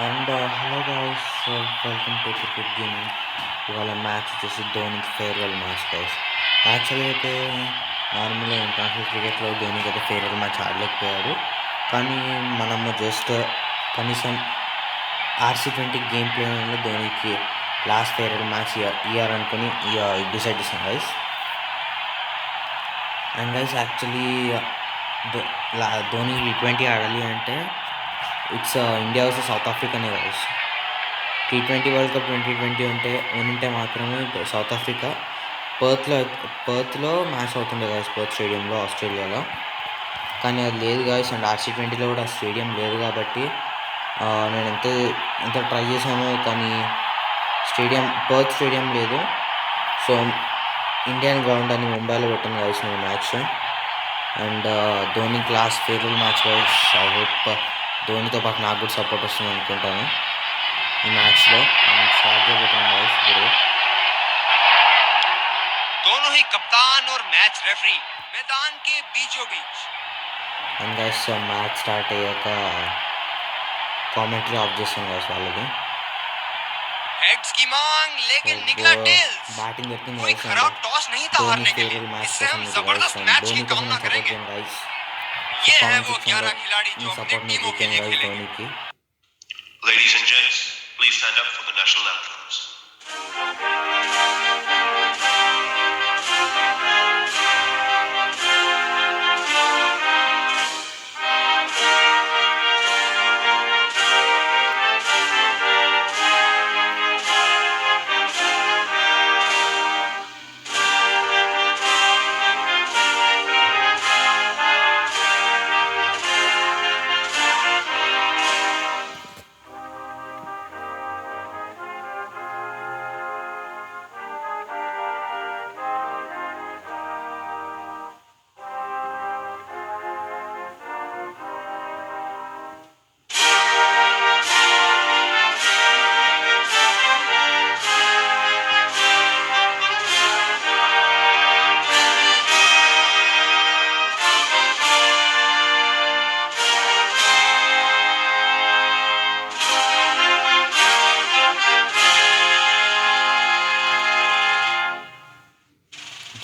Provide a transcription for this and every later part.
And hello guys, welcome to cricket gaming. ఇవాళ match వచ్చేసి ధోనికి farewell match guys. యాక్చువల్గా అయితే నార్మల్గా ఇంటర్నేషనల్ క్రికెట్లో ధోనికి అయితే ఫేర్వెల్ మ్యాచ్ ఆడలేకపోయాడు. కానీ మనము జస్ట్ కనీసం RC20 గేమ్ ప్లేలో ధోనికి లాస్ట్ ఫేర్వెల్ మ్యాచ్ ఇయ్యాలనుకుని డిసైడ్ చేసాం guys. And guys actually Dhoni T20 ఆడాలి అంటే ఇట్స్ ఇండియా వర్సెస్ సౌత్ ఆఫ్రికానే గైస్. T20 వరల్డ్ కప్ 2020 ఉంటే మాత్రమే సౌత్ ఆఫ్రికా పర్త్లో మ్యాచ్ అవుతుండే గైస్, పర్త్ స్టేడియంలో ఆస్ట్రేలియాలో. కానీ అది లేదు గైస్. అండ్ RC20లో కూడా స్టేడియం లేదు కాబట్టి నేను ఎంత ట్రై చేశానో కానీ పర్త్ స్టేడియం లేదు. సో ఇండియన్ గ్రౌండ్ అని ముంబైలో పెట్టాను గైస్ నేను match. And Dhoni class farewell match guys. I hope ధోనితో పాటు నాకు కూడా సపోర్ట్ వస్తుంది అనుకుంటాను ఈ మ్యాచ్లో. స్టార్ట్ చేయబోతున్నాం గైస్ ఇప్పుడు. दोनों ही कप्तान और मैच रेफरी मैदान के बीचों बीच. అండ్ గైస్ మ్యాచ్ స్టార్ట్ అయ్యాక కామెంటరీ ఆఫ్ చేస్తాను గైస్ వాళ్ళది. हेड्स की मांग लेकिन निकला टेल्स. బ్యాటింగ్ దొరికింది कोई గైస్. खराब टॉस नहीं था ధోని हारने के लिए. ఫేర్వెల్ మ్యాచ్ इससे కోసం हम ఇది जबरदस्त గైస్. मैच की ధోని కోసం कामना నేను సపోర్ట్ करेंगे. చేయను గైస్. ये है కామెంట్ वो సెక్షన్లో 11 खिलाड़ी जो మీ अपनी సపోర్ట్ మీరు टीमों के చూపించండి लिए గైస్ खेलेंगे. ధోనికి. Ladies and gents, please stand up for the national anthems.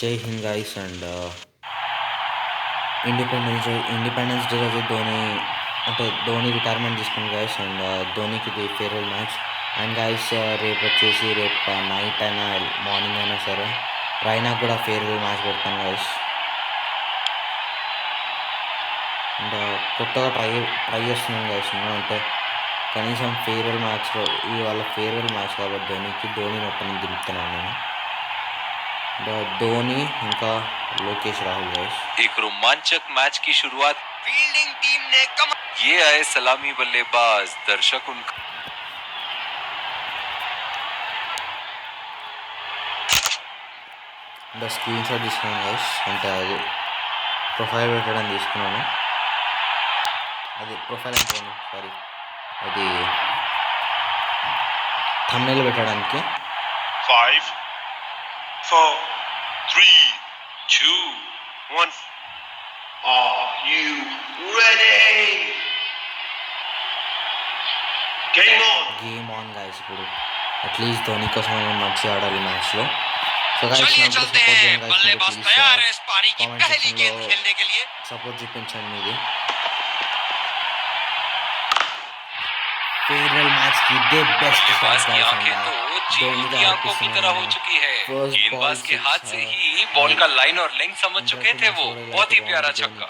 జై Hind guys. And independence day రోజు ధోని రిటైర్మెంట్ తీసుకుంది గైస్. అండ్ ధోనికి ఇది ఫేర్వెల్ మ్యాచ్. అండ్ గైస్ రేపు నైట్ అయినా మార్నింగ్ అయినా సరే రైనా కూడా ఫేర్వెల్ మ్యాచ్ పెడతాను గైస్. అండ్ కొత్తగా ట్రై చేస్తున్నాను గైస్. అంటే కనీసం ఫేర్వెల్ మ్యాచ్లో ఇవాళ ఫేర్వెల్ మ్యాచ్ కాబట్టి ధోని ఓపెనింగ్ దింపుతున్నాను నేను. धोनी ఇంకా లోకేష్ రాహుల్ గైస్. एक रोमांचक मैच की शुरुआत फील्डिंग टीम ने ये आए सलामी बल्लेबाज. दर्शक उनका స్క్రీన్ షాట్ తీసుకున్నాను గైస్. అంటే అది ప్రొఫైల్ పెట్టడానికి తీసుకున్నాను. అది ప్రొఫైల్ అంటే సారీ, అది థంబ్నెయిల్ పెట్టడానికి. 5, 4, 3, 2, 1. Are you ready? Game on. Guys. ఇప్పుడు అట్లీస్ట్ ధోని కోసం మంచి ఆడాలి మ్యాచ్లో. సో चलिए चलते हैं. बल्लेबाज तैयार है इस पारी की पहली गेंद खेलने के लिए. సపోర్ట్ చూపించండి మీది. फेयरवेल मैच की दे बेस्ट बल्लेबाज की आंखें तो चीनी की आंखों की तरह हो चुकी है. गेंदबाज के हाथ से ही बॉल का लाइन और लेंथ समझ चुके थे वो. बहुत ही प्यारा छक्का.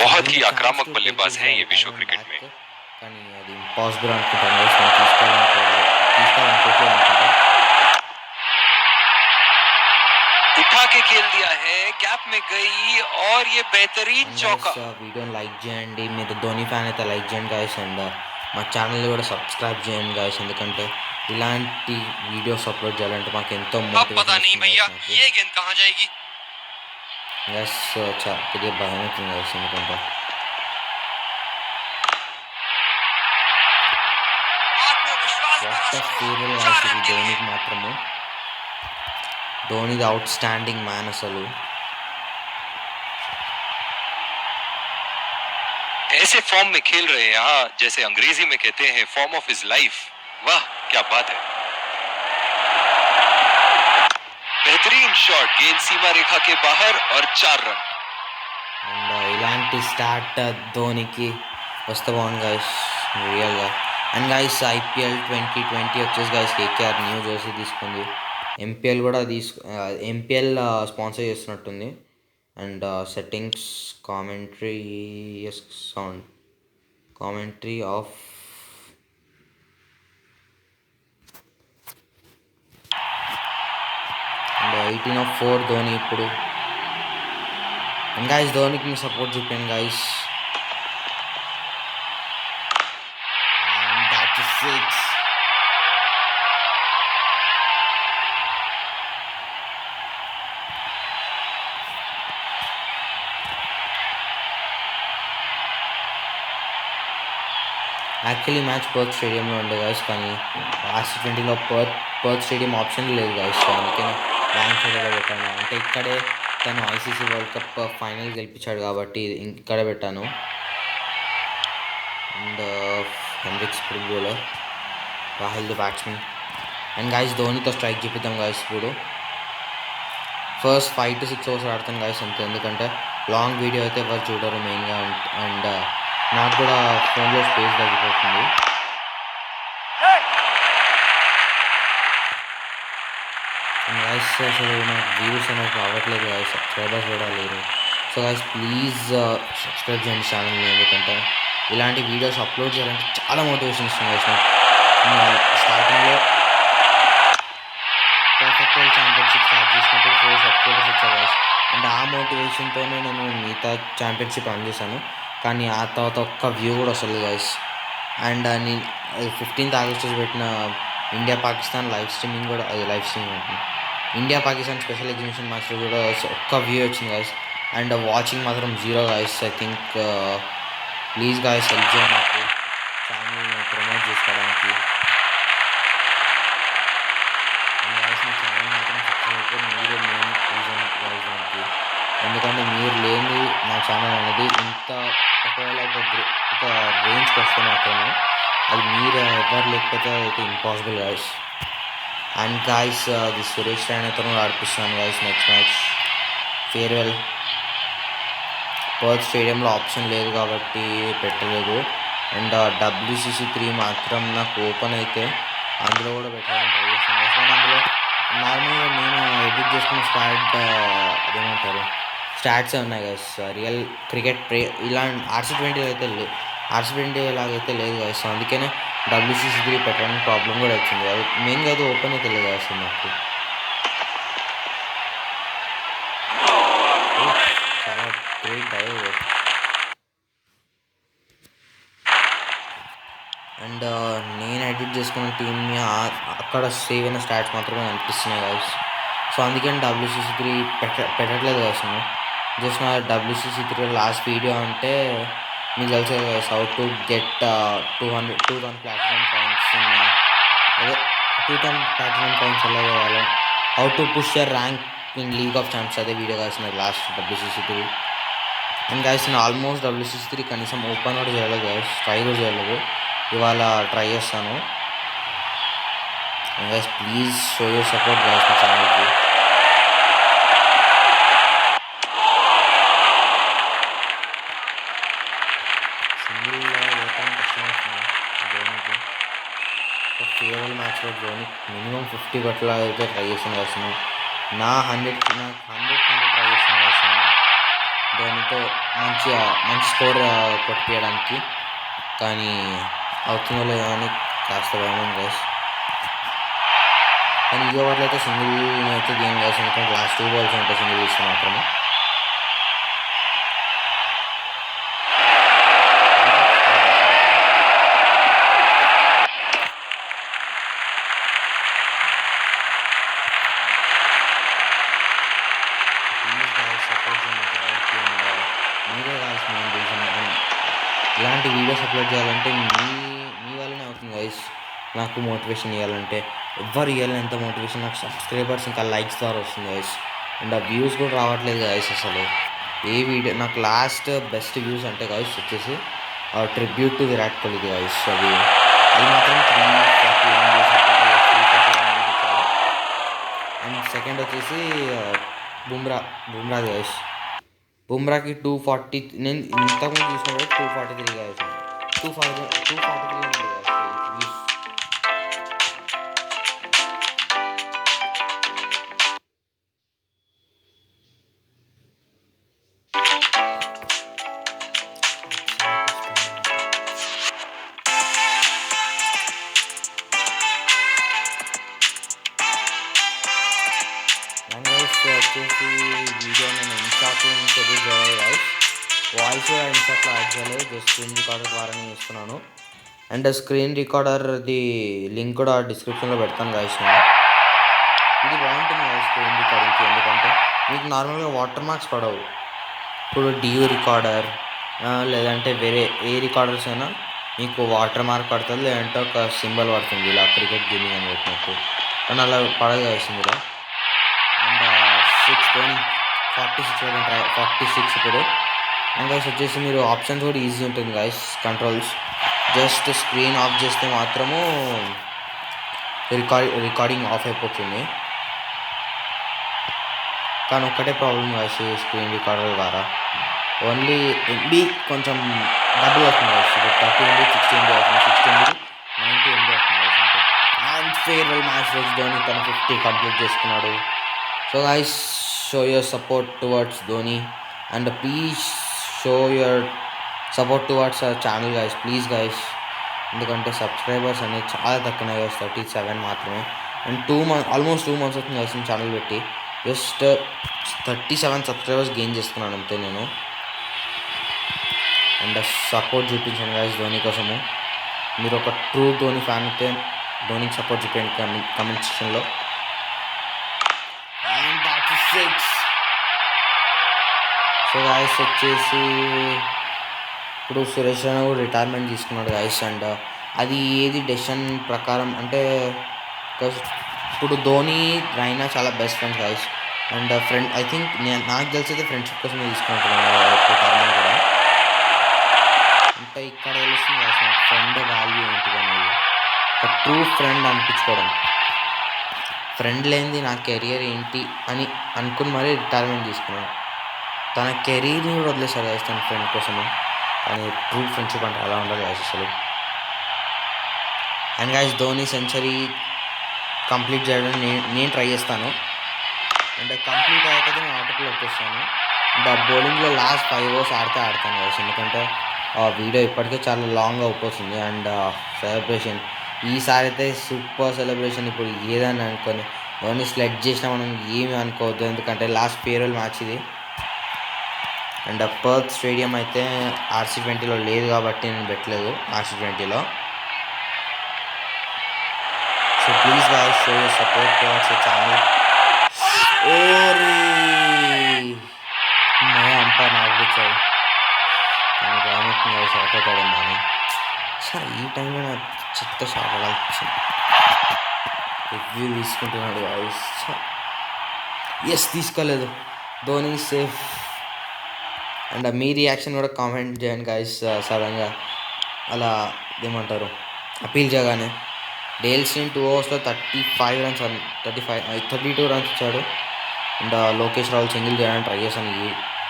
बहुत ही आक्रामक बल्लेबाज है ये विश्व क्रिकेट में. కానీ అది ఇంపాసిబుల్ అనుకుంటాను. उठा के खेल दिया है, गैप में गई और ये बेहतरीन चौका. వీడియోని లైక్ చేయండి. మీరు ధోని ఫ్యాన్ అయితే లైక్ చేయండి గైస్. అండ్ మా ఛానల్ని కూడా సబ్స్క్రైబ్ చేయండి గైస్. ఎందుకంటే ఇలాంటి వీడియోస్ అప్లోడ్ చేయాలంటే మాకు ఎంతో पता नहीं भैया ये गेंद कहां जाएगी. గైస్ కొద్దిగా భయం అవుతుంది గైస్. ఎందుకంటే ఫేర్వెల్ మ్యాచ్ ఇది ధోనికి మాత్రము. ధోనిది అవుట్ స్టాండింగ్ మ్యాన్ అసలు. ऐसे फॉर्म में खेल रहे हैं यहाँ, जैसे अंग्रेजी में कहते हैं फॉर्म ऑफ हिज लाइफ। वाह क्या बात है। बेहतरीन शॉट, गेंद सीमा रेखा के बाहर और 4 रन। అండ్ ఇలాంటి స్టార్ట్ ధోనికి వస్తే బాగుంది గైస్ రియల్గా. అండ్ గైస్ IPL 2020 వచ్చేసి గైస్ KKR న్యూ జెర్సీ తీసుకుంది. MPL కూడా MPL స్పాన్సర్ చేస్తున్నట్టుంది. And settings commentary sound commentary off and 18/4 Dhoni ఇప్పుడు. అండ్ గైస్ ధోనికి మీ సపోర్ట్ చూపాను guys. And that is 6. Actually match Perth స్టేడియంలో ఉండే గైస్, కానీ RC20లో పర్త్ స్టేడియం ఆప్షన్ లేదు గైస్. సో అందుకని వాంఖేడేలో పెట్టాను. అంటే ఇక్కడే తను ICC వరల్డ్ కప్ ఫైనల్ గెలిపించాడు కాబట్టి ఇక్కడే పెట్టాను. అండ్ హెన్రిక్స్ ఇప్పుడు bowler, Rahul the batsmen. And guys ధోనితో స్ట్రైక్ చూపిద్దాం గైస్. ఇప్పుడు ఫస్ట్ 5 to 6 ఓవర్స్ ఆడతాను గైస్ అంతే, ఎందుకంటే లాంగ్ వీడియో అయితే ఎవరు చూడరు మెయిన్గా. అండ్ నాకు కూడా ఫోన్లో స్పేస్ తగ్గిపోతుంది. గైస్ అసలు నాకు వ్యూస్ అనేది రావట్లేదు గైస్, సబ్స్క్రైబర్స్ కూడా లేరు. సో గైస్ ప్లీజ్ సబ్స్క్రైబ్ చేయండి ఛానల్ని, ఎందుకంటే ఇలాంటి వీడియోస్ అప్లోడ్ చేయాలంటే చాలా మోటివేషన్ ఇస్తుంది గైస్. స్టార్టింగ్లో పర్ఫెక్ట్ వరల్డ్ ఛాంపియన్షిప్ స్టార్ట్ చేసినప్పుడు 4 సబ్స్క్రైబర్స్ వచ్చారు గైస్. అండ్ ఆ మోటివేషన్తోనే నేను మిగతా ఛాంపియన్షిప్ రన్ చేశాను, కానీ ఆ తర్వాత ఒక్క వ్యూ కూడా వస్తుంది గైస్. అండ్ నేను 15th August పెట్టిన ఇండియా పాకిస్తాన్ లైవ్ స్ట్రీమింగ్ కూడా, అది లైవ్ స్ట్రీమింగ్ ఉంటుంది, ఇండియా పాకిస్తాన్ స్పెషల్ ఎగ్జిబిషన్ మ్యాచ్లో కూడా ఒక్క వ్యూ వచ్చింది గైస్. అండ్ వాచింగ్ మాత్రం 0 guys. I think please guys help చేయండి నాకు ఛానల్ని ప్రమోట్ చేసుకోవడానికి. అండ్ గైస్ నా ఛానల్ మాత్రం సబ్స్క్రైబ్ అయితే మీరే మెయిన్ రీజన్ గైస్ దానికి, ఎందుకంటే మీరు లేని నా ఛానల్ అనేది ఇంత ఒకవేళ ఒక రేంజ్కి వస్తే మాత్రమే, అది మీరు ఎవరు లేకపోతే అయితే impossible guys. And guys the Suresh రైనాతో ఆడిపిస్తున్నాను guys next match farewell. Perth స్టేడియంలో ఆప్షన్ లేదు కాబట్టి పెట్టలేదు. అండ్ WCC3 మాత్రం నాకు ఓపెన్ అయితే అందులో కూడా పెట్టాలని ట్రై చేస్తాను గైస్. కానీ అందులో నార్మల్గా నేను ఎడిట్ చేసుకున్న అదేమంటారు స్టాట్సే ఉన్నాయి గైస్. రియల్ క్రికెట్ ఇలా RC20 అయితే RC20 లాగైతే లేదు గైస్. అందుకనే WCC3 పెట్టడానికి ప్రాబ్లం కూడా వచ్చింది. అది మెయిన్గా అది ఓపెన్ అయితే లేదు గైస్ నాకు. చాలా గ్రేట్ డైవ్. అండ్ నేను ఎడిట్ చేసుకున్న టీమ్ని అక్కడ సేవ్ అయిన స్టాట్స్ మాత్రమే అనిపిస్తున్నాయి గైస్. సో అందుకని WCC3 పెట్టట్లేదు గైస్. నేను జస్ట్ నా WCC3 లాస్ట్ వీడియో అంటే మీకు తెలుసు guys, how to get 2,000 platinum coins, అదే 2,000 ప్లాటినం కాయిన్స్ ఎలా కావాలి, how to push your rank in league of champions, అదే వీడియో గైస్ నా లాస్ట్ WCC3. అండ్ గైస్ నేను ఆల్మోస్ట్ WCC3 కనీసం ఓపెన్ కూడా చేయలేదు గైస్, ట్రై కూడా చేయలేదు. ఇవాళ ట్రై చేస్తాను. And guys please show your support guys నా ఛానల్కి. ఫేర్వెల్ మ్యాచ్లో ధోని మినిమం 50 గట్లా అయితే ట్రై చేసాను వేసాను. నా 100 ట్రై చేసాను వేసాను ధోనితో మంచి స్కోర్ కొట్టియడానికి. కానీ అవుతుందో లేదో అని కాస్త భయం గైస్. కానీ ఈ ఓవర్లో అయితే సింగిల్ అయితే గేమ్ గైస్, ఎందుకంటే లాస్ట్ 2 balls ఉంటాయి సింగిల్ ఇస్తే మాత్రమే. మీరే గాయస్ మెయిన్ రీజన్. ఇలాంటి వీడియోస్ అప్లోడ్ చేయాలంటే మీ వల్లనే అవుతుంది గైస్. నాకు మోటివేషన్ ఇవ్వాలంటే ఎవ్వరు ఇవ్వాలి, ఎంత మోటివేషన్ నాకు సబ్స్క్రైబర్స్ ఇంకా లైక్స్ ద్వారా వస్తుంది గైస్. అండ్ ఆ వ్యూస్ కూడా రావట్లేదు గైస్. అసలు ఏ వీడియో నాకు లాస్ట్ బెస్ట్ వ్యూస్ అంటే గైస్ వచ్చేసి tribute to Virat Kohli guys. అది మాత్రం 341 వ్యూస్ అనుకుంటా. 341 వ్యూస్ వచ్చాయి. అండ్ సెకండ్ వచ్చేసి బుమ్రా గైస్. బుమ్రాకి 240. నేను ఇంతకుముందు చూసినప్పుడు 243 గైస్. 243 ఉంది గైస్ వ్యూస్. వచ్చేసి వీడియో నేను ఇన్స్టాట్ నుంచి ఎడిట్ చేయాలి గైస్. వాయిస్ కూడా ఇన్స్టాట్లో యాడ్ చేయలేదు, జస్ట్ స్క్రీన్ రికార్డర్ ద్వారానే చేస్తున్నాను. అండ్ స్క్రీన్ రికార్డర్ది లింక్ కూడా డిస్క్రిప్షన్లో పెడతాను గైస్. నేను ఇది బాగుంటుంది గైస్ స్క్రీన్ రికార్డింగ్కి, ఎందుకంటే మీకు నార్మల్గా వాటర్ మార్క్స్ పడవు. ఇప్పుడు డియూ రికార్డర్ లేదంటే వేరే ఏ రికార్డర్స్ అయినా మీకు వాటర్ మార్క్ పడుతుంది, లేదంటే ఒక సింబల్ పడుతుంది ఇలా క్రికెట్ గేమింగ్ అని పెట్టినట్టు. కానీ అలా పడదు గైస్ ఇందులో. అండ్ 46 ఇప్పుడు. అండ్ గైస్ వచ్చేసి మీరు ఆప్షన్స్ కూడా ఈజీ ఉంటుంది guys. Controls just screen off చేస్తే మాత్రము రికార్డింగ్ ఆఫ్ అయిపోతుంది. కానీ ఒక్కటే ప్రాబ్లం గైస్ స్క్రీన్ రికార్డర్ ద్వారా, ఓన్లీ ఎంబీ కొంచెం డబ్బులు వస్తుంది గైస్. ఇప్పుడు 30 MB 60 MB అవుతుంది, 60 MB 90 MB అవుతుంది గైస్. అంటే అండ్ ఫేర్వెల్ మ్యాచ్ రోజు ధోని తన 50 కంప్లీట్ చేసుకున్నాడు. So guys, show your support towards Dhoni and please show your support towards our channel guys, please guys. ఎందుకంటే సబ్స్క్రైబర్స్ అనేది చాలా తక్కువ గైస్, 37 మాత్రమే. అండ్ ఆల్మోస్ట్ 2 months అవుతుంది గైస్ నేను ఛానల్ పెట్టి. జస్ట్ 37 సబ్స్క్రైబర్స్ గెయిన్ చేసుకున్నాను అంతే నేను. అండ్ సపోర్ట్ చూపించాను గైస్ ధోని కోసము. మీరు ఒక ట్రూ ధోని ఫ్యాన్ అయితే ధోనికి సపోర్ట్ చూపించండి కమెంట్ సెక్షన్లో. 6. సో గాయస్ వచ్చేసి ఇప్పుడు సురేష్ రైనా కూడా రిటైర్మెంట్ తీసుకున్నాడు గాయస్. అండ్ అది ఏది డెసిషన్ ప్రకారం అంటే ఇప్పుడు ధోని రైనా చాలా best friends guys. And I think నాకు తెలిసి అయితే ఫ్రెండ్షిప్ కోసమే తీసుకుంటున్నాను రిటైర్మెంట్ కూడా. అంటే ఇక్కడ తెలుస్తుంది గాయస్ నాకు ఫ్రెండ్ వాల్యూ ఏంటిది అనేది, ఒక ట్రూ ఫ్రెండ్ అనిపించుకోవడం. ఫ్రెండ్ లేనిది నా కెరియర్ ఏంటి అని అనుకుని మరీ రిటైర్మెంట్ తీసుకున్నాను. తన కెరీర్ని కూడా వదిలేశాడు గాయస్ తన ఫ్రెండ్ కోసము. కానీ ట్రూ ఫ్రెండ్షిప్ అంటే అలా ఉండదు గాయస్ అసలు. And guys Dhoni century complete చేయడం నేను ట్రై చేస్తాను. అంటే కంప్లీట్ అయితే నేను ఆటోలో వచ్చేస్తాను. అంటే ఆ బౌలింగ్లో లాస్ట్ 5 overs ఆడతాను గాయస్, ఎందుకంటే ఆ వీడియో ఇప్పటికే చాలా లాంగ్ అయిపోతుంది. అండ్ సెలబ్రేషన్ ఈసారి అయితే సూపర్ సెలబ్రేషన్. ఇప్పుడు ఏదని అనుకొని ధోని సెలెక్ట్ చేసినా మనం ఏమి అనుకోవద్దు, ఎందుకంటే లాస్ట్ ఫేర్వెల్ మ్యాచ్ ఇది. అండ్ పర్త్ స్టేడియం అయితే RC20లో లేదు కాబట్టి నేను పెట్టలేదు RC20లో. So please guys show your support towards the channel. మయ అంపైర్ నాకు వచ్చాడు, కానీ భయమవుతుంది గాయ్స్ అవుట్ అవుతాడేమో అని. ఈ టైంలో నాకు చెత్త షాట్ అనిపించింది. రివ్యూ తీసుకుంటున్నాడు గాయ్స్. ఎస్ తీసుకోలేదు, ధోని సేఫ్. అండ్ మీ రియాక్షన్ కూడా కామెంట్ చేయండి గాయ్స్. సడన్గా అలా ఏమంటారు అపీల్ చేయగానే Dale Steyn 2 overs 35 runs 32 runs ఇచ్చాడు. అండ్ లోకేష్ రాహుల్ సింగిల్ చేయడానికి ట్రై చేశాను.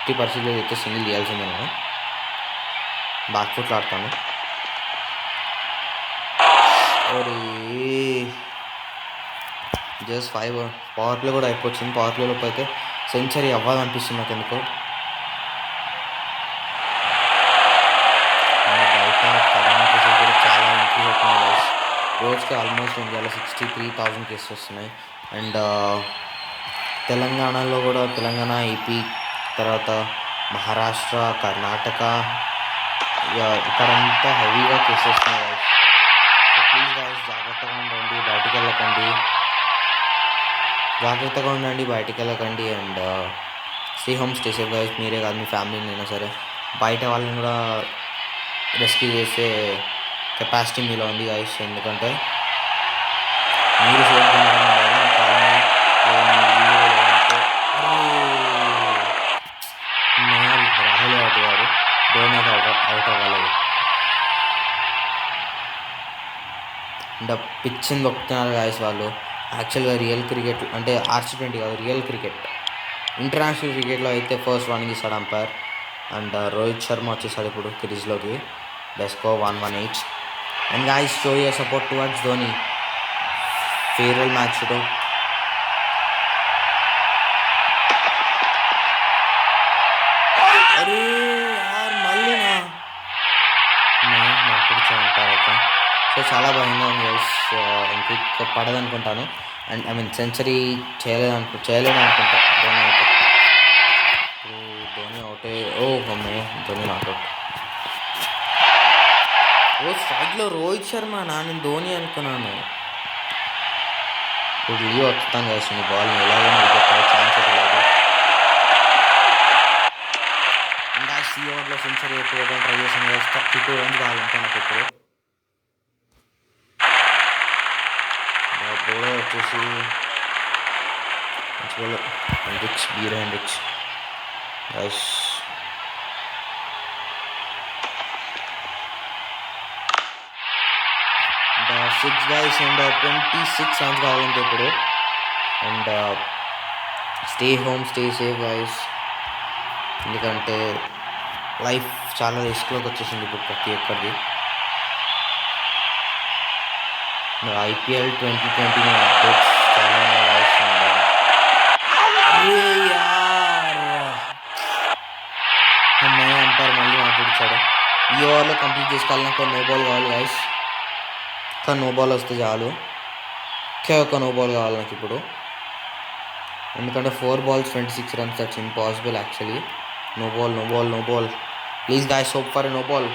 80% అయితే సింగిల్ చేయాల్సిందే, నేను బ్యాక్ ఫుట్లో ఆడతాను. జస్ట్ 5 పవర్ ప్లే కూడా అయిపోతుంది. పవర్ ప్లేలోపు అయితే సెంచరీ అవ్వాలనిపిస్తుంది నాకు ఎందుకో. బయట కరోనా కేసెస్ కూడా చాలా ఇంక్రీజ్ అవుతున్నాయి గైస్. రోజుకి ఆల్మోస్ట్ ఇండియాలో 63,000 కేసెస్ వస్తున్నాయి. అండ్ తెలంగాణలో కూడా తెలంగాణ, ఏపీ, తర్వాత మహారాష్ట్ర, కర్ణాటక ఇక్కడంతా హెవీగా కేసెస్ వస్తున్నాయి గైస్. సో ప్లీజ్ గైస్ జాగ్రత్తగా ఉండండి, బయటికి వెళ్ళకండి. And stay home, stay safe guys. మీరే కాదు మీ ఫ్యామిలీని అయినా సరే, బయట వాళ్ళని కూడా రెస్క్యూ చేసే కెపాసిటీ మీలో ఉంది గైస్. ఎందుకంటే మీరు సేఫ్గా రాహుల్ అవుట్ అయ్యారు, ధోని అవుట్ అవ్వలేదు. అంటే పిచ్చిని దొక్కుతున్నారు గాయస్ వాళ్ళు. యాక్చువల్గా రియల్ క్రికెట్ అంటే RC20 కాదు, రియల్ క్రికెట్. ఇంటర్నేషనల్ క్రికెట్లో అయితే ఫస్ట్ వార్నింగ్ ఇస్తాడు అంపైర్. అండ్ రోహిత్ శర్మ వచ్చేసాడు ఇప్పుడు క్రీజ్లోకి. డెస్కో 118. And guys show your support towards Dhoni. Farewell మ్యాచ్లో అరే యార్ మళ్ళీనా నాకొచ్చాను అంటారు అయితే. సో చాలా భయంగా ఉంది గైస్. ఇంక పడదనుకుంటాను. అండ్ ఐ మీన్ సెంచరీ చేయలేడు అనుకుంటా ధోని అయితే. ఇప్పుడు ధోని అవుటే. ఓ అమ్మే ధోని నాకౌట్. ఓ స్ట్రైక్లో రోహిత్ శర్మ నేను ధోని అనుకున్నాను. ఇప్పుడు లియో వస్తాను గైస్. నీ బాల్ని ఎలాగైనా వికెట్ ఛాన్స్ అయితే లేదు. ఇంకా ఈ ఓవర్లో సెంచరీ ఎక్కువగా ట్రై చేసాను గైస్. 32 రన్స్ కావాలంటే నాకు ఇప్పుడు. బౌలర్ వచ్చేసి Hendricks, Beuran Hendricks guys. And 6 guys and 26 runs కావాలంటే ఇప్పుడు. And stay home, stay safe guys. ఎందుకంటే లైఫ్ చాలా రిస్క్లోకి వచ్చేసింది ఇప్పుడు ప్రతి ఒక్కరిది. IPL 2020 అప్డేట్స్ చాలా ఉన్నాయి గైస్. అమ్మాయి అంపైర్ మళ్ళీ మాట్లాడిచ్చాడు. ఈ ఓవర్లో కంప్లీట్ చేసుకోవాలి. నాకు నో బాల్ కావాలి గైస్. కానీ నో బాల్ వస్తే చాలు. ఒక నో బాల్ కావాలి నాకు ఇప్పుడు. ఎందుకంటే 4 balls 26 runs, that's impossible actually. No ball, no ball, no ball. Please guys hope for no ball.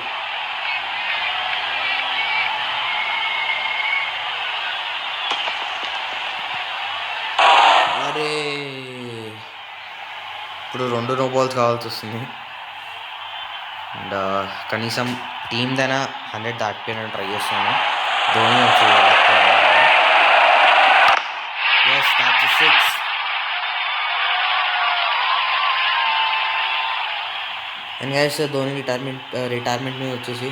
అరే ఇప్పుడు 2 నో బాల్స్ కావాల్సి వస్తుంది. అండ్ కనీసం టీమ్దైనా 100 దాటిపోయినా ట్రై చేస్తాను. ధోని వచ్చి yes that's 6. And guys Dhoni retirement మీద వచ్చేసి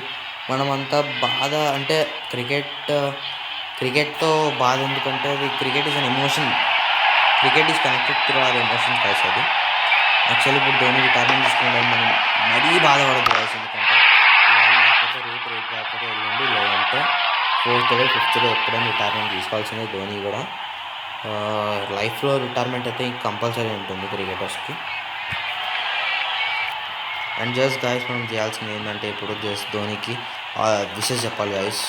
మనమంతా బాధ అంటే క్రికెట్తో బాధ ఎందుకంటే అది cricket is an emotion. Cricket is connected to our emotion guys. అది యాక్చువల్లీ ఇప్పుడు ధోని రిటైర్మెంట్ తీసుకున్నాడని మనం మరీ బాధపడదు గైస్. ఎందుకంటే లేకపోతే రేపు కాకపోతే వెళ్ళండి, లేదంటే 4th డే 5th డే ఎప్పుడైనా రిటైర్మెంట్ తీసుకోవాల్సిందే ధోని కూడా. లైఫ్లో రిటైర్మెంట్ అయితే కంపల్సరీ ఉంటుంది క్రికెటర్స్కి. అండ్ జస్ట్ గైస్ మనం చేయాల్సింది ఏంటంటే ఇప్పుడు జస్ట్ ధోనికి విషెస్ చెప్పాలి guys.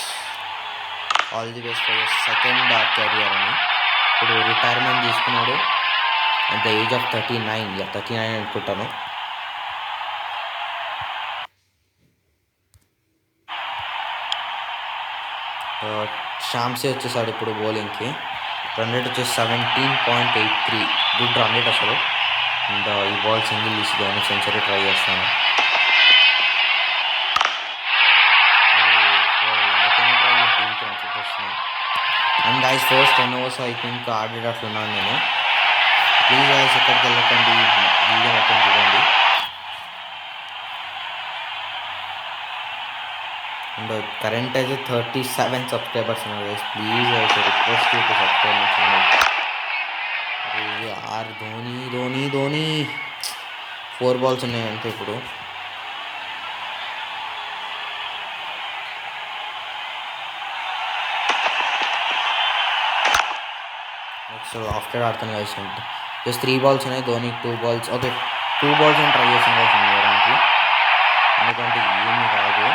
All the best for your second career అని. ఇప్పుడు రిటైర్మెంట్ తీసుకున్నాడు అట్ ద ఏజ్ ఆఫ్ 39 అనుకుంటాను. షామ్సీ వచ్చేసాడు ఇప్పుడు బౌలింగ్కి. రన్ రేట్ వచ్చేసి 17.83. గుడ్ రన్ రేట్ అసలు. అండ్ ఈ బాల్ సింగిల్ తీసి ధోని సెంచరీ ట్రై చేస్తాను. And guys first 10 overs I think ఆడేటట్లున్నాను నేను. ప్లీజ్ గైస్ ఎక్కడికి వెళ్ళకండి, వీడియో మొత్తం చూడండి. అండ్ కరెంట్ అయితే 37 సబ్స్క్రైబర్స్ ఉన్నారు guys. Please guys request to subscribe my channel. యార్ ధోని 4 balls ఉన్నాయంటే ఇప్పుడు. నెక్స్ట్ ఆఫ్టర్ ఆడతాను గైస్. అంటే జస్ట్ 3 balls ఉన్నాయి, ధోని 2 balls. ఓకే 2 balls అని ట్రై చేసాను గైస్ వేయడానికి. ఎందుకంటే ఏమీ కాదు,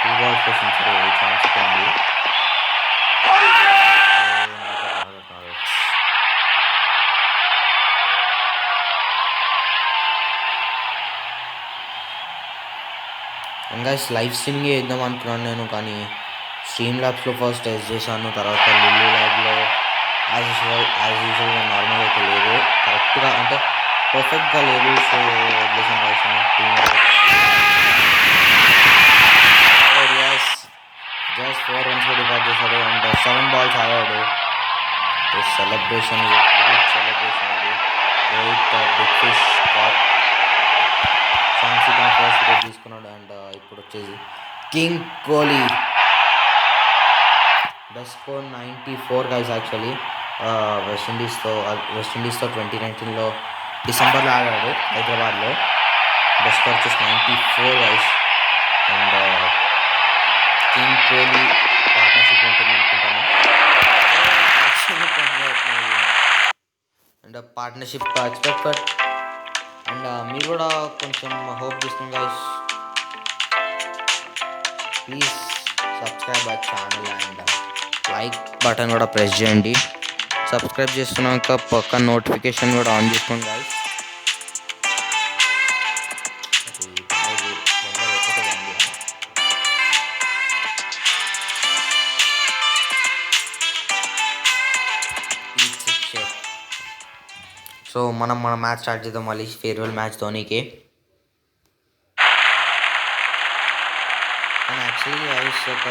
2 balls సెంచరీ ఛాన్స్ ఉంది. ఇంకా లైవ్ స్ట్రీమింగ్ చేద్దాం అనుకున్నాను నేను, కానీ స్ట్రీమ్ ల్యాబ్స్లో ఫస్ట్ టెస్ట్ చేశాను. తర్వాత లిల్లీ ల్యాబ్లో యాజ్ యూజువల్గా నార్మల్ అయితే లేదు, కరెక్ట్గా అంటే పర్ఫెక్ట్గా లేదు. సో వదిలేసాను రాసాను జస్ట్ 4 runs డివైడ్ చేశాడు. అండ్ 7 balls ఆడాడు. సెలబ్రేషన్ ఇది Rohit big fish caught Shamsi తన ఫస్ట్ వికెట్ తీసుకున్నాడు. అండ్ ఇప్పుడు వచ్చేసి king Kohli best score 94 guys actually. వెస్టిండీస్తో 2019లో డిసెంబర్లో ఆడాడు హైదరాబాద్లో. బెస్ట్ స్కోర్ వచ్చేసి 94 guys. And king Kohli partnership ఉంటుంది అనుకుంటాను. And partnership expected. అండ్ మీరు కూడా కొంచెం హోప్ చేస్తున్నాం guys. Please subscribe our channel and like button కూడా ప్రెస్ చేయండి. సబ్స్క్రైబ్ చేస్తున్నాక పక్కన నోటిఫికేషన్ కూడా ఆన్ చేసుకోండి గైస్. సో మన మ్యాచ్ స్టార్ట్ చేద్దాం మళ్ళీ. ఫేర్వెల్ మ్యాచ్ ధోనికి. అండ్ యాక్చువల్లీ గైస్ ఒక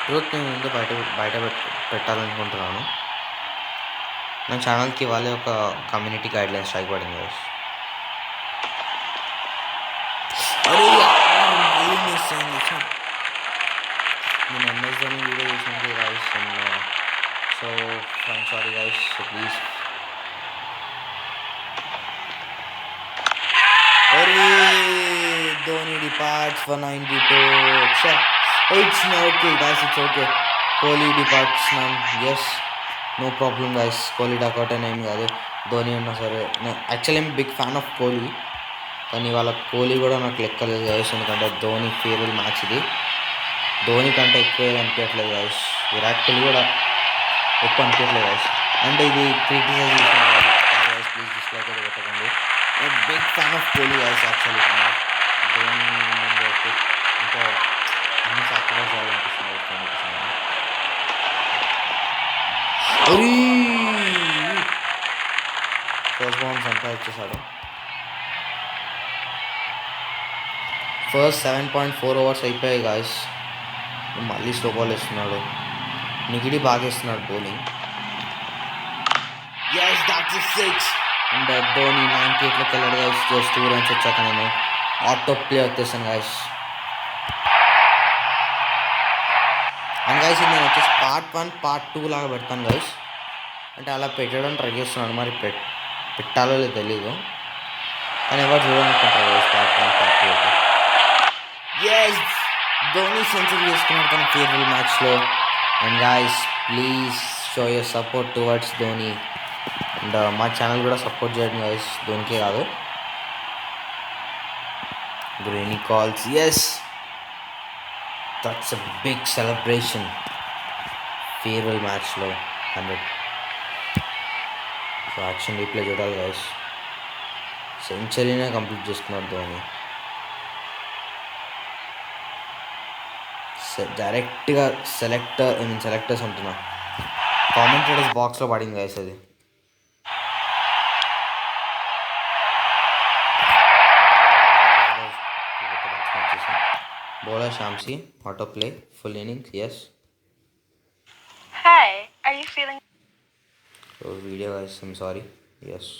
ట్రూత్ నేను ముందు బయట పెట్టాలనుకుంటున్నాను. నా ఛానల్కి వాళ్ళే ఒక కమ్యూనిటీ గైడ్లైన్స్ స్ట్రైక్ పడింది గైస్. నేను ఎంఎస్ ధోని వీడియో చేసినది guys. So I'm sorry guys. So please. Dhoni departs for 92. It's okay guys, it's okay. Kohli departs man. Yes, no problem guys. Kohli duck out అని ఏం కాదు. ధోని ఉన్నా సరే. Actually I'm big fan of Kohli. కానీ వాళ్ళ కోహ్లీ కూడా నాకు లెక్కలేదు గైస్. ఎందుకంటే ధోని ఫేవరెట్ మ్యాచ్ ఇది. ధోని కంటే ఎక్కువ అనిపించట్లేదు గైస్. విరాట్ కోహ్లీ కూడా ఎక్కువ అనిపించట్లేదు గైస్. అంటే ఇది క్రిటిసైజ్ చేసిన గైస్. ప్లీజ్ డిస్లైక్ అయితే పెట్టకండి. Big fan of Kohli guys actually. Dhoni ఇంకా అన్ని సాక్రిఫైస్ చేయాలనిపిస్తుంది. ఫస్ట్ బౌన్స్ సంపాదించేశాడు. ఫస్ట్ 7.4 ఓవర్స్ అయిపోయాయి గాయస్. మళ్ళీ స్లో బాల్ వేస్తున్నాడు. నిగిడి బాగా వేస్తున్నాడు bowling. Yes, that's 6. And Dhoni 98లోకి వెళ్ళాడు గాయస్. జస్ట్ 2 రన్స్ వచ్చాక నేను ఆటో ప్లే వచ్చేసాను గాయస్. అండ్ గైస్ ఇది నేను వచ్చేసి పార్ట్ 1 పార్ట్ 2 లాగా పెడతాను గైస్. అంటే అలా పెట్టడం ట్రై చేస్తున్నాను. మరి పెట్టాలో లేదు తెలీదు. కానీ ఎవరు చూడాలనుకుంటారు గైస్ పార్ట్ 1 పార్ట్ 2 అయితే. ఎస్, ధోని సెంచరీ చేసుకున్నాడు తన ఫేర్వెల్ మ్యాచ్లో. And guys please show your support towards Dhoni. And మా ఛానల్ కూడా సపోర్ట్ చేయండి గైస్. ధోనికే కాదు. గ్రీనీ కాల్స్. Yes, that's a big celebration. Farewell మ్యాచ్లో 100. సో యాక్షన్ రీప్లే చూడాలి గైస్. సెంచరీనే కంప్లీట్ చేసుకున్నాడు ధోని. డైరెక్ట్గా సెలెక్టర్స్ అంటున్నా, కామెంటేటర్స్ బాక్స్లో పడింది గైస్ అది. Bowler Shamsi auto play full innings. Yes. Hi, are you feeling? Video guys, I'm sorry. Yes,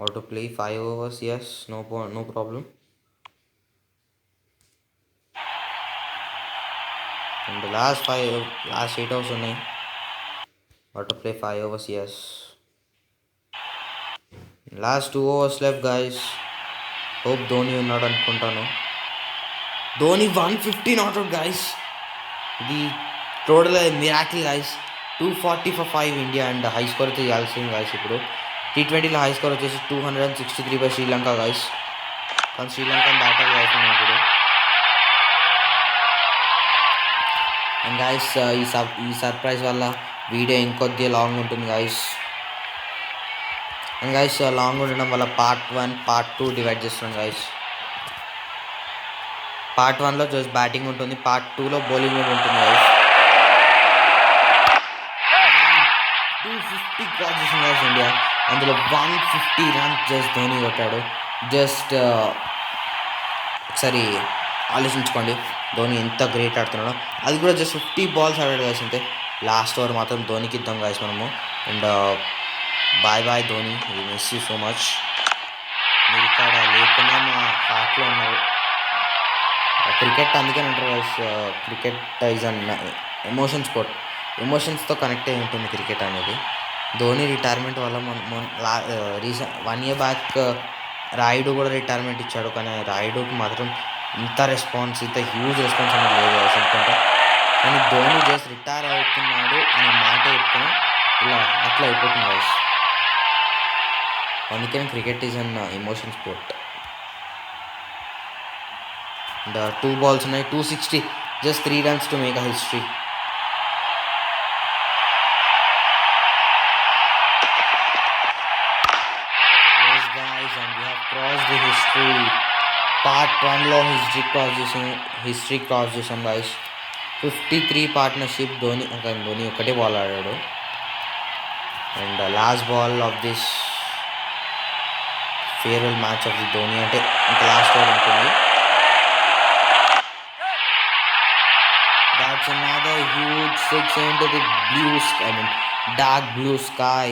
auto play 5 overs. Yes, no problem. And last 8 overs ఉన్నాయి. Auto play 5 overs. Yes, last 2 overs left guys. Hope Dhoni ఉన్నాడు అనుకుంటాను. Dhoni 150 not out guys. ఇది total miracle guys. 240 for 5 India. And high score అయితే చేయాల్సింది guys. ఇప్పుడు T20లో high score వచ్చేసి 263 by Sri Lanka guys. కానీ Sri Lanka batter guys ఇప్పుడు. అండ్ గైస్ ఈ సర్ప్రైజ్ వల్ల వీడియో ఇంకొద్దిగా లాంగ్ ఉంటుంది గైస్. అండ్ గైస్ లాంగ్ ఉండడం వల్ల పార్ట్ 1 పార్ట్ 2 డివైడ్ చేస్తున్నాం గైస్. పార్ట్ 1లో జస్ట్ బ్యాటింగ్ ఉంటుంది. పార్ట్ 2లో బౌలింగ్ కూడా ఉంటుంది గైస్. 250 క్రాస్ చేసిన గైస్ ఇండియా. అందులో 150 రన్స్ జస్ట్ ధోని కొట్టాడు. జస్ట్ ఒకసారి ఆలోచించుకోండి ధోని ఎంత గ్రేట్ ఆడుతున్నాడో. అది కూడా జస్ట్ 50 balls ఆడాడు గైస్ అంతే. లాస్ట్ ఓవర్ మాత్రం ధోనికి ఇద్దాం గైస్ మనము. And bye Dhoni, we miss you so much. మీరు ఇక్కడ లేకుండా మా హార్ట్లో ఉన్నారు. క్రికెట్ అందుకని అంటారు guys, cricket is an emotion sport. ఎమోషన్స్తో కనెక్ట్ అయి ఉంటుంది క్రికెట్ అనేది. ధోని రిటైర్మెంట్ వల్ల రీసెంట్ 1 year బ్యాక్ రాయుడు కూడా రిటైర్మెంట్ ఇచ్చాడు, కానీ రాయుడుకి మాత్రం ఇంత రెస్పాన్స్, ఇంత హ్యూజ్ రెస్పాన్స్ అనేది లేదు గైస్. ఎందుకంటే కానీ ధోని జస్ట్ రిటైర్ అవుతున్నాడు అనే మాట చెప్తున్నా ఇలా అట్లా అయిపోతుంది గైస్. అందుకని cricket is an emotion sport. And 2 balls ఉన్నాయి, 260, just 3 runs to make a history. Yes guys, and we have crossed the history. Part 1లో హిస్టరీ క్రాస్ చేసాం గైస్. 53 పార్ట్నర్షిప్ ధోని ఒక్కటే బాల్ ఆడాడు. And last ball of this farewell match of the Dhoni అంటే ఇంకా last over ఉంటుంది. That's another huge six into the dark blue sky.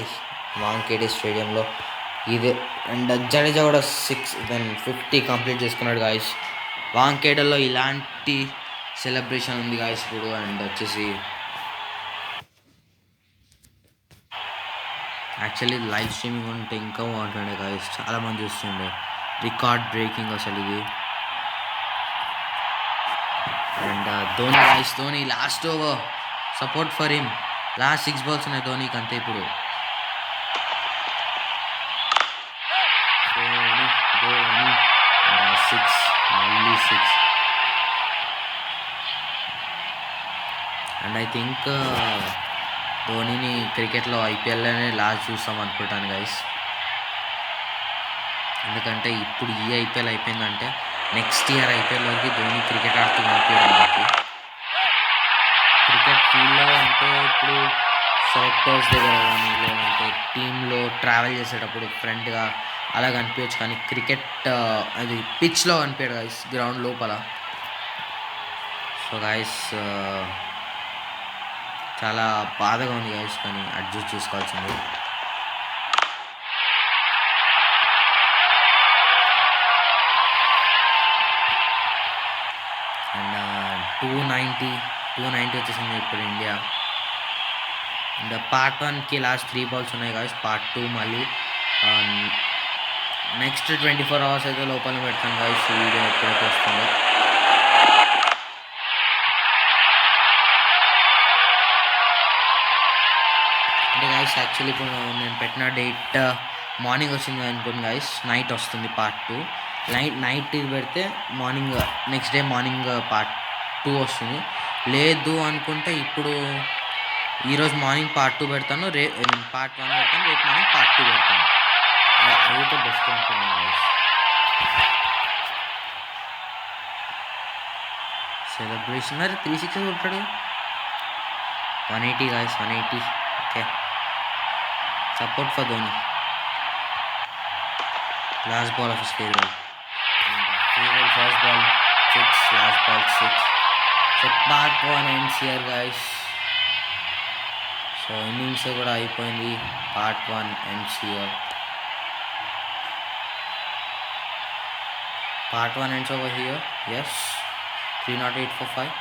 Wankhede స్టేడియంలో ఇదే. And Jadeja కూడా 50 కంప్లీట్ చేసుకున్నాడు గాయస్. వాంఖేడలో ఇలాంటి సెలబ్రేషన్ ఉంది గాయస్ ఇప్పుడు. అండ్ వచ్చేసి యాక్చువల్లీ లైవ్ స్ట్రీమింగ్ ఉంటే ఇంకా బాగుంటుండే గాయస్, చాలామంది చూస్తుండే. రికార్డ్ బ్రేకింగ్ అసలు ఇది. And Dhoni guys, Dhoni last over, support for him. Last 6 balls ఉన్నాయి ధోనికి అంతే ఇప్పుడు. ధోని 6, మళ్ళీ 6. అండ్ ఐ థింక్ ధోనిని క్రికెట్లో ఐపీఎల్లోనే లాస్ట్ చూస్తాం అనుకుంటాను గైస్. ఎందుకంటే ఇప్పుడు ఈ ఐపీఎల్ అయిపోయిందంటే నెక్స్ట్ ఇయర్ ఐపీఎల్ వరకు ధోని క్రికెట్ ఆడుతూ కనిపించడం మనకి. క్రికెట్ ఫీల్డ్లో అంటే ఇప్పుడు సెలెక్టర్స్ దగ్గర కానీ లేదంటే టీంలో ట్రావెల్ చేసేటప్పుడు ఫ్రెండ్గా అలా కనిపించచ్చు, కానీ క్రికెట్ అది పిచ్లో కనిపించడు గైస్, గ్రౌండ్ లోపల. సో గైస్ చాలా బాధగా ఉంది గైస్, కానీ అడ్జస్ట్ చేసుకోవాల్సింది. అండ్ 290 వచ్చేసింది ఇప్పుడు ఇండియా. అండ్ పార్ట్ 1కి లాస్ట్ 3 balls ఉన్నాయి గైస్. పార్ట్ 2 మళ్ళీ నెక్స్ట్ 24 hours అయితే లోపల పెడతాను గైస్, వీడియో ఎప్పుడైతే వస్తుందో. అంటే గైస్ యాక్చువల్లీ ఇప్పుడు నేను పెట్టిన డేట్ మార్నింగ్ వచ్చింది అనుకోండి గైస్, నైట్ వస్తుంది పార్ట్ 2. నైట్ ఇది పెడితే morning next day morning part 2 వస్తుంది. లేదు అనుకుంటే ఇప్పుడు ఈరోజు మార్నింగ్ పార్ట్ 2 పెడతాను, పార్ట్ 1 పెడతాను, రేపు మార్నింగ్ పార్ట్ 2 పెడతాను. అదైతే బెస్ట్ అనుకుంటున్నాను గైస్. సెలబ్రేషన్ మరి 360 కొట్టాడు. 180 guys, 180. Okay, support for Dhoni. Last ball of his farewell. First ball 6, last ball 6. So part 1 ends here guys. So innings కూడా అయిపోయింది. Part 1 ends here. Part 1 ends over here. Yes, 308 for 5.